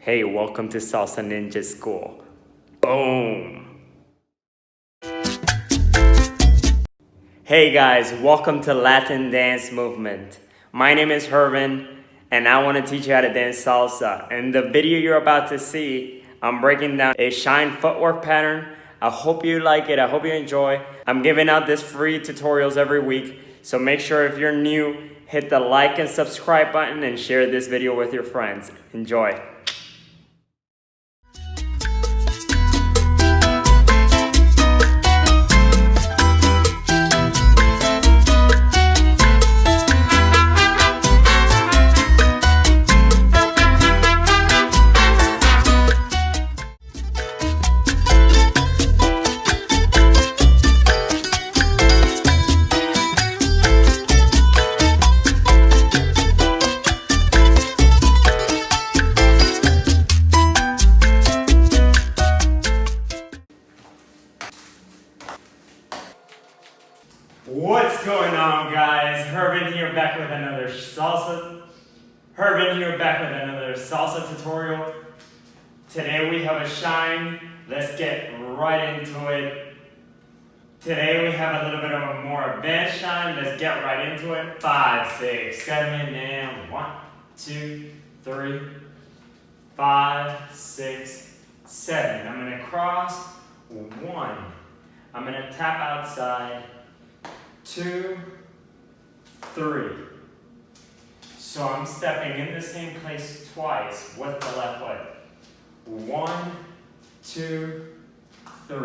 Hey, welcome to Salsa Ninja School. Boom! Hey guys, welcome to Latin Dance Movement. My name is Herman, and I want to teach you how to dance salsa. In the video you're about to see, I'm breaking down a shine footwork pattern. I hope you like it. I hope you enjoy. I'm giving out this free tutorials every week, so make sure if you're new, hit the like and subscribe button and share this video with your friends. Enjoy. What's going on, guys? Herman here back with another salsa tutorial. Today we have a shine. Let's get right into it. Today we have a little bit of a more advanced shine. Let's get right into it. 5, 6, 7, and 1, 2, 3, 5, 6, 7. I'm gonna cross 1. I'm gonna tap outside. 2, 3. So I'm stepping in the same place twice with the left foot. 1, 2, 3.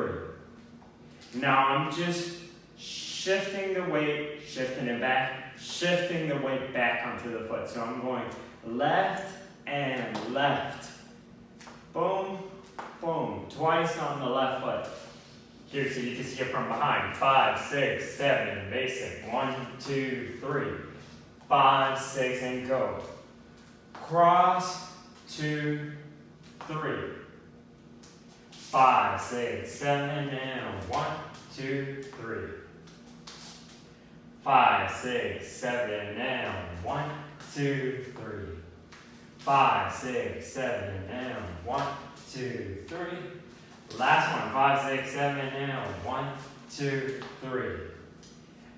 Now I'm just shifting the weight, shifting it back, shifting the weight back onto the foot. So I'm going left and left. Boom, boom. Twice on the left foot. Here, so you can see it from behind. 5, 6, 7, basic. 1, 2, 3. 5, 6, and go. Cross, 2, 3. 5, 6, 7, and 1, 2, 3. 5, 6, 7, and 1, 2, 3. 5, 6, 7, and 1, 2, 3. Last one, 5, 6, 7, and 1, 2, 3.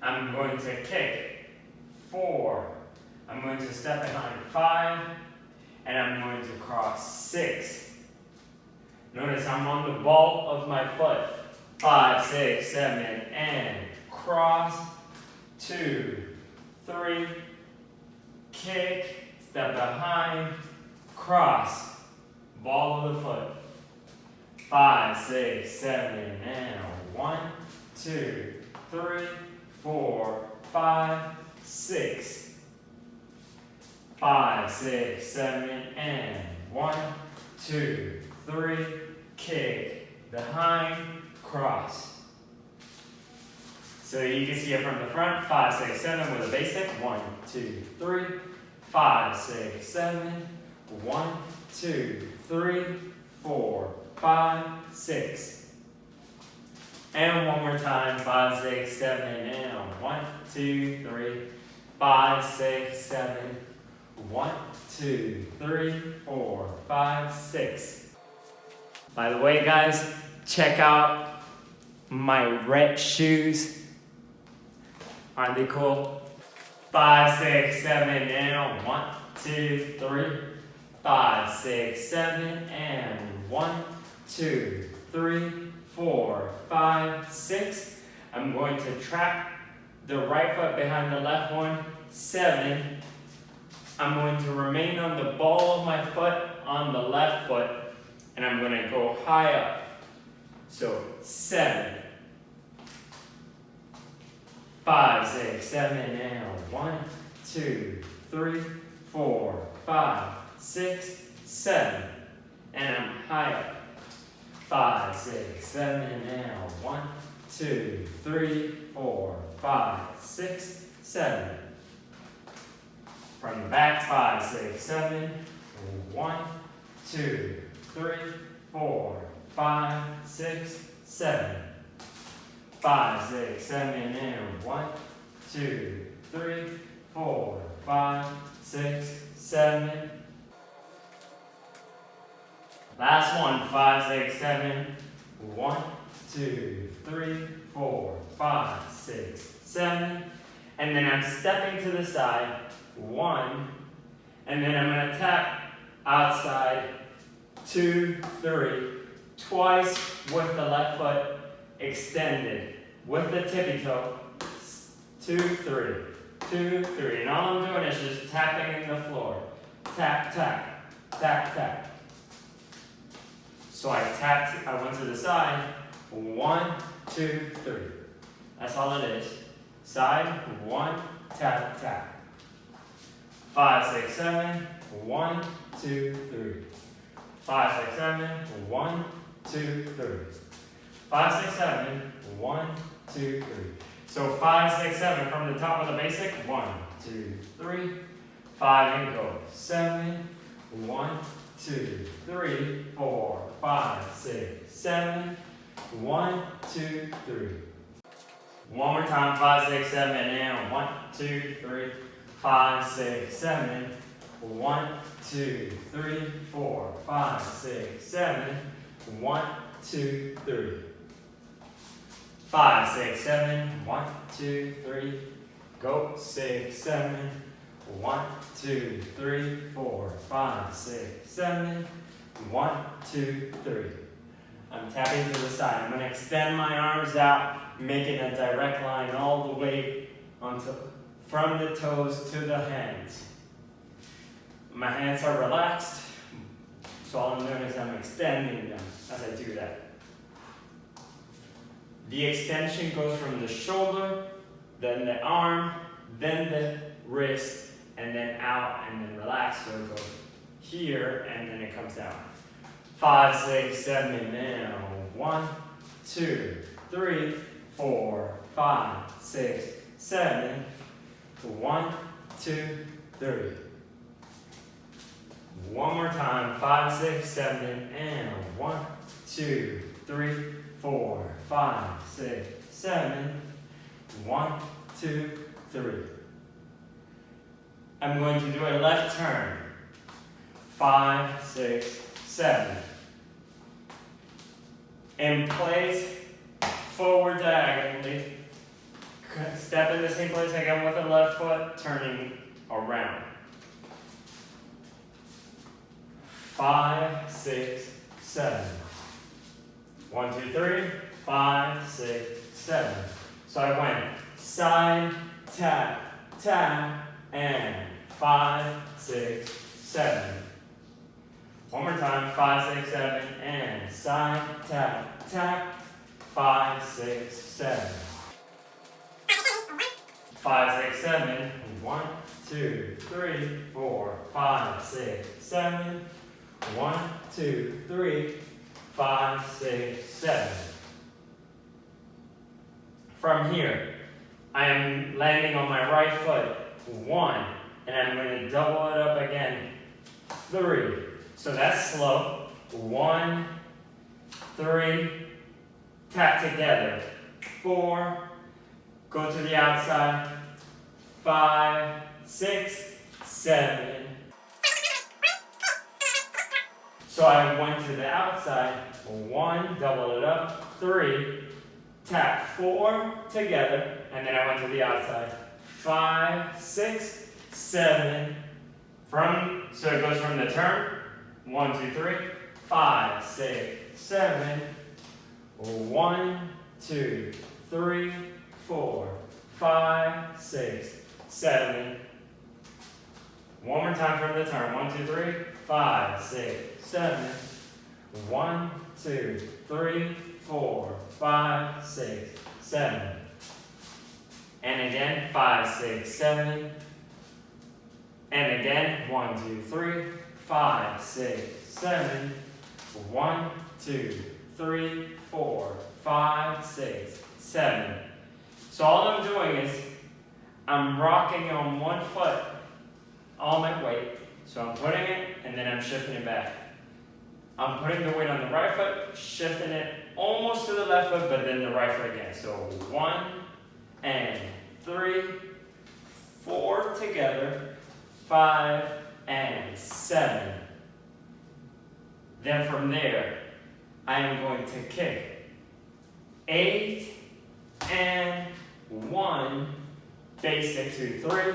I'm going to kick 4. I'm going to step behind 5, and I'm going to cross 6. Notice I'm on the ball of my foot. 5, 6, 7, and cross 2, 3. Kick, step behind, cross, ball of the foot. 5, 6, 7, and 1, 2, 3, 4, 5, 6. 5, 6, 7, and 1, 2, 3. Kick, behind, cross. So you can see it from the front. 5, 6, 7 with a basic. 1, 2, 3. 5, 6, 7. 1, 2, 3, 4, 5, 6. And one more time. 5, 6, 7, and 1, 2, 3. 5, 6, 7. 1, 2, 3, 4, 5, 6. By the way, guys, check out my red shoes. Aren't they cool? 5, 6, 7, and 1, 2, 3. 5, 6, 7, and 1, 2, 3, 4, 5, 6. I'm going to trap the right foot behind the left one. 7. I'm going to remain on the ball of my foot on the left foot, and I'm going to go high up. So 7. 5, 6, 7, and 1, 2, 3, 4, 5, 6, 7. And I'm high up. 5, 6, 7, and 1, 2, 3, 4, 5, 6, 7. From the back, 5, 6, 7, 1, 2, 3, 4, 5, 6, 7. 5, 6, 7, and 1, 2, 3, 4, 5, 6, 7. Last one, 5, 6, 7. 1, 2, 3, 4, 5, 6, 7. And then I'm stepping to the side. 1. And then I'm going to tap outside. 2, 3. Twice with the left foot extended. With the tippy toe. 2, 3. 2, 3. And all I'm doing is just tapping in the floor. Tap, tap, tap, tap. So I tapped, I went to the side. 1, 2, 3. That's all it is. Side, 1, tap, tap. 5, 6, 7. 1, 2, 3. 5, 6, 7. 1, 2, 3. 5, 6, 7. 1, 2, 3. So 5, 6, 7 from the top of the basic. 1, 2, 3. 5 and go. 7. 1, 2, 3, 4, 5, 6, 7. 1, 2, 3. One more time. 5, 6, 7. And 1, 2, 3, 5, 6, 7. 1, 2, 3, 4, 5, 6, 7. 1, 2, 3. 5, 6, 7. 1, 2, 3. Go. 6, 7. 1, 2, 3, 4, 5, 6, 7. 1, 2, 3. I'm tapping to the side. I'm going to extend my arms out, making a direct line all the way from the toes to the hands. My hands are relaxed, so all I'm doing is I'm extending them as I do that. The extension goes from the shoulder, then the arm, then the wrist, and then out, and then relax, so it goes here, and then it comes down. 5, 6, 7, now. 1, 2, 3, 4, 5, 6, 7. 1, 2, 3. One more time. 5, 6, 7, and 1, 2, 3, 4, 5, 6, 7. 1, 2, 3. I'm going to do a left turn. 5, 6, 7. In place, forward diagonally. Step in the same place again with the left foot, turning around. 5, 6, 7. 1, 2, 3, 5, 6, 7. So I went side, tap, tap, and 5, 6, 7. One more time. 5, 6, 7, and side, tap, tap. 5, 6, 7. 5, 6, 7. 1, 2, 3, 4, 5, 6, 7. 1, 2, 3, 5, 6, 7. From here, I am landing on my right foot. 1, and I'm going to double it up again. 3. So that's slow. 1, 3, tap together. 4, go to the outside. 5, 6, 7. So I went to the outside. 1, double it up. 3, tap. 4 together, and then I went to the outside. 5, 6, 7. So it goes from the turn. 1, 2, 3, 5, 6, 7. 1, 2, 3, 4, 5, 6, 7. One more time from the turn. 1, 2, 3, 5, 6, 7. 1, 2, 3, 4, 5, 6, 7. And again, 5, 6, 7. And again, 1, 2, 3, 5, 6, 7. 1, 2, 3, 4, 5, 6, 7. So all I'm doing is I'm rocking on one foot, all my weight. So I'm putting it and then I'm shifting it back. I'm putting the weight on the right foot, shifting it almost to the left foot, but then the right foot again. So 1 and 3, 4 together, 5 and 7. Then from there, I am going to kick 8 and 1, basic 2, 3,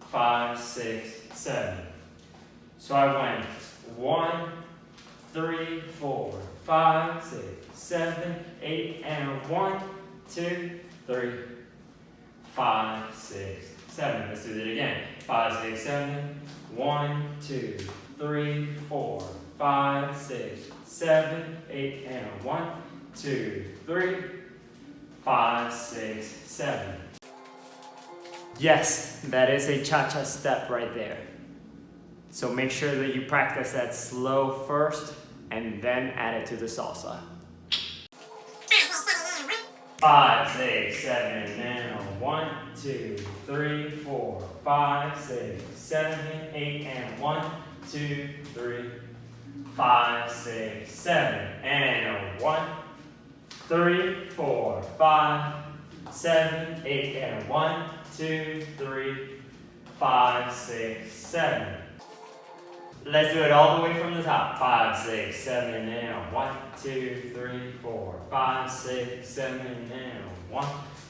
5, 6, 7. So I went 1, 3, 4, 5, 6, 7, 8, and 1, 2, 3, 5, 6, 7. Let's do that again. 5, 6, 7. 1, 2, 3, 4, 5, 6, 7, 8, and 1, 2, 3, 5, 6, 7. Yes, that is a cha-cha step right there. So make sure that you practice that slow first and then add it to the salsa. 5, 6, 7, and 1, 2, 3, 4, 5, 6, 7, 8, and 1, 2, 3, 5, 6, 7, and 1, 3, 4, 5, 7, 8, and 1, 2, 3, 5, 6, 7. Let's do it all the way from the top. 5, 6, 7, and 1, 2, 3, 4, 5, 6, 7, and 1,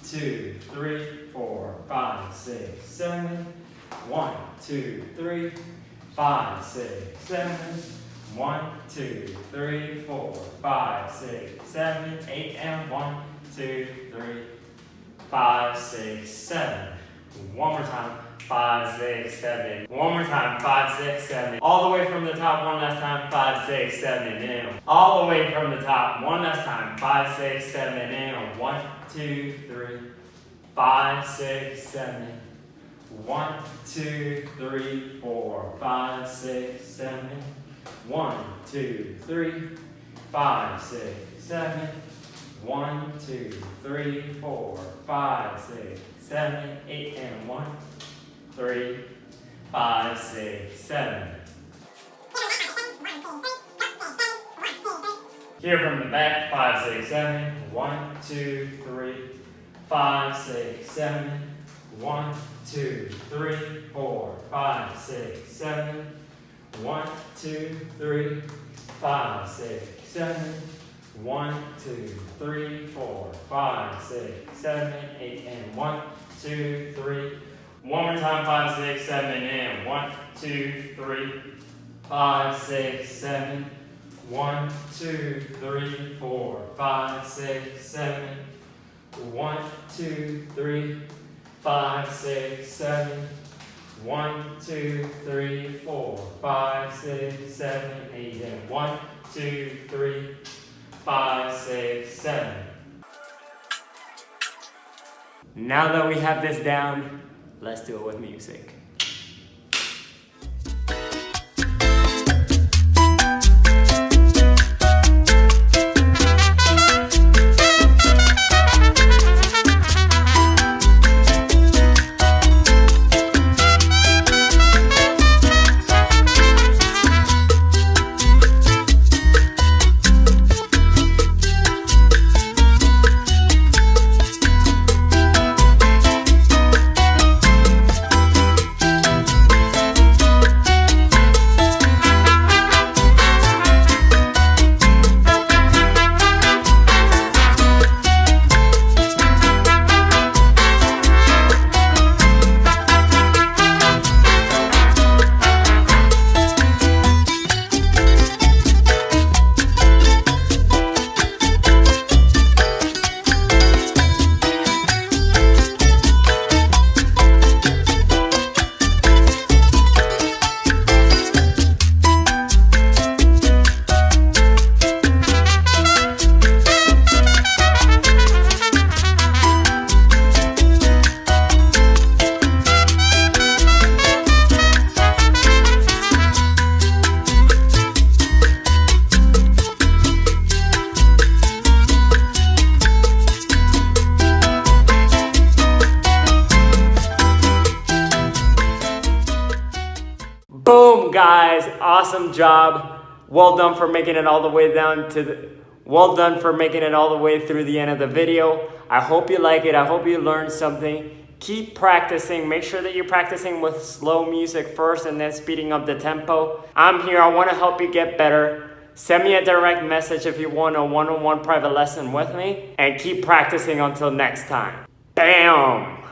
2, 3, 4, 5, 6, 7, 1, 2, 3, 5, 6, 7, 1, 2, 3, 4, 5, 6, 7, 8, and 1, 2, 3, 5, 6, 7. One more time. 5, 6, 7. One more time. 5, 6, 7. All the way from the top. One last time. 5, 6, 7, and all the way from the top. One last time. 5, 6, 7, and 1, 2, 3, 5, 6, 7. 1, 2, 3, 4, 5, 6, 7. 1, 2, 3, 5, 6, 7. 1, 2, 3, 4, 5, 6, 7, 8, and 1, 3, 5, 6, 7. Here from the back, 5, 6, 7. 1, 2, 3, 5, 6, 7. 1, 2, 3, 4, 5, 6, 7. 1, 2, 3, 5, 6, 7. 1, 2, 3, 4, 5, 6, 7, 8, and 1, 2, 3. One more time. 5, 6, 7, and 1, 2, 3, 5, 6, 7. 1, 2, 3, 4, 5, 6, 7. 1, 2, 3, 5, 6, 7. 1, 2, 3, 4, 5, 6, 7, 8, and 1, 2, 3, 5, 6, 7. Now that we have this down, let's do it with music. Boom, guys, awesome job. Well done for making it all the way down to the, well done for making it all the way through the end of the video. I hope you like it. I hope you learned something. Keep practicing. Make sure that you're practicing with slow music first and then speeding up the tempo. I'm here. I want to help you get better. Send me a direct message if you want a one-on-one private lesson with me, and keep practicing until next time. Bam!